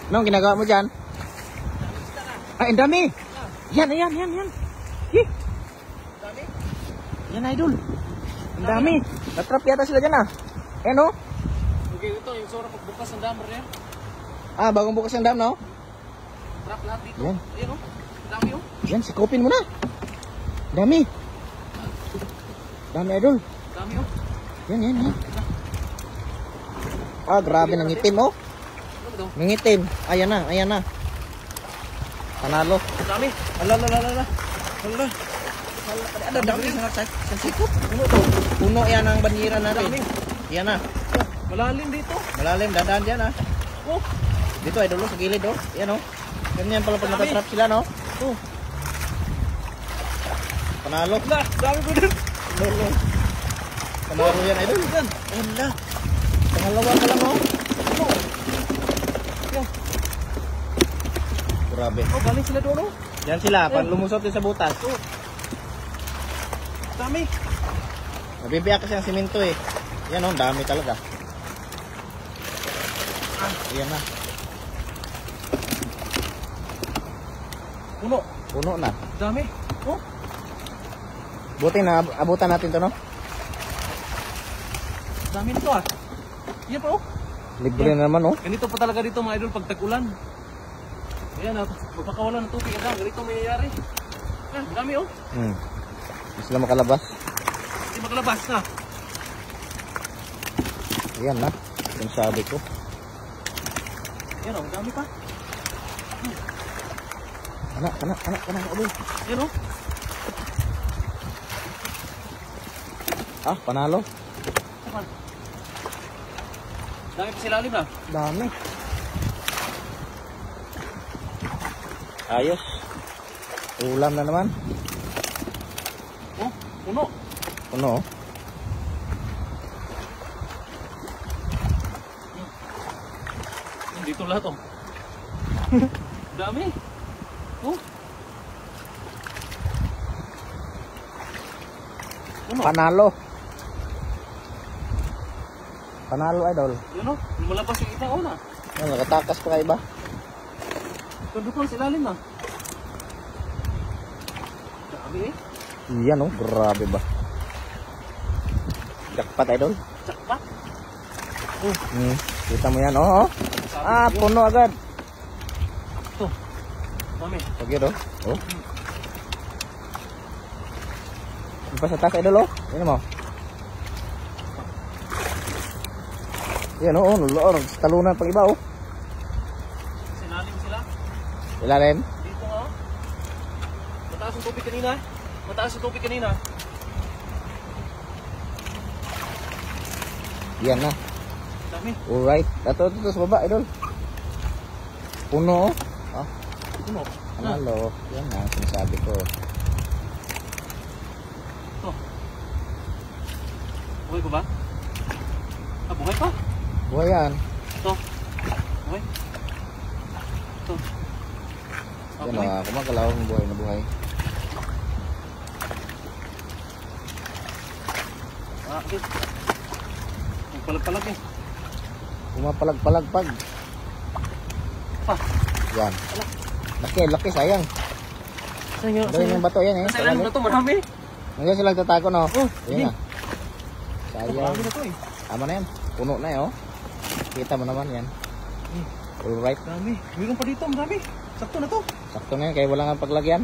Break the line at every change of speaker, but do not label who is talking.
Anong ginagawa mo dyan? Ay, ang dami. Yan. Hih.
Dami?
Yan, idol. Ang dami. Natrap yata sila dyan ah. Ayan o.
Okay, ito yung sura pagbukas ng dam rin.
Ah, bagong bukas yung dam, no?
Trap lahat dito.
Yan.
Ayan o. Dami o.
Yan, sikupin mo na. Dami. Dami, idol.
Dami o.
Yan. Ah, grabe, nangitim, oh.
Ano ba ito?
Nangitim. Ayan na. Panalo.
Dami.
Ala. Ada dami sa sikop. Puno yan ang banyiran natin.
Dami.
Yan na.
Malalim dito.
Malalim, dadaan dyan ah.
Oh.
Dito ay dulo sa gilid oh. Yan oh. Ganyan pala pag natatrap sila no. Oh. Panalo.
Wala. Dami ko din.
Dulo. Panalo yan idol.
Yan.
Wala. Pangalawa ka lang oh.
Ano? Yan.
Grabe.
Oh, galing sila doon o.
Yan sila, pag lumusot din sa butas.
Oh. Dami.
Nabibiyak kasi ang simento eh. Yan oh, dami talaga. Ayan na. Puno na.
Dami. Oh.
Buti na abutan natin to no.
Dami nito ah. Yan pa oh.
Libre na naman oh.
Ganito pa talaga dito mga idol pag tag-ulan. Ayan ah, magpakawalan ng tubig agad. Ganito mayayari. Ah, dami oh.
Hindi sila makalabas.
Hindi makalabas na.
Ayan na. Yung sabi ko.
Ayan oh, dami pa.
Anak. Ulo.
Ayan oh.
Ah, panalo.
Saan? Dami pa silalim na.
Dami. Ayos. Ulam na naman.
Oh, puno.
Puno.
Dito lahat oh. Dami. Oh. Puno.
Panalo. Panalo idol.
Yan oh, lumalabas yung isang una.
Yan, nakatakas pa kayo ba?
Kandukang silalim na. Dami eh.
Yan oh, grabe ba? Jackpot idol.
Jackpot.
Kita mo yan oh. Ah, puno agad.
Ito. Dami.
Pagyo do. Oh. Yung pa sa taas idol oh. Yan mo. Yan oh, nagtalunan pag iba oh.
Silalim sila.
Ilalim.
Dito nga oh. Mataas yung tubig kanina. Mataas yung tubig kanina.
Yan na.
Dami.
Alright. Ito sa baba idol. Puno oh. Ah,
Puno.
panalo. Yan na, sinasabi ko.
Ito. Buhay ko ba? Ah, buhay pa?
Buhay yan.
Ito. Buhay. Ito. Ah,
Yan
buhay.
o, kumagalaw ang buhay na buhay.
Ah, okay. Palag-palag eh.
Pumapalag-palagpag.
Pa.
Yan. Laki, sayang.
Saan yun?
Dahil yung bato yan eh.
Sa ilalim na ito, marami.
Nandiyan sila tatago no.
Oh,
Yan na.
Ito,
Sayang.
marami na ito eh.
Tama na yan. Puno na eh oh. Kita mo naman yan. Alright.
Marami. Mayroon pa dito, marami. Sakto na to.
Sakto na yan, kaya wala nga paglagyan.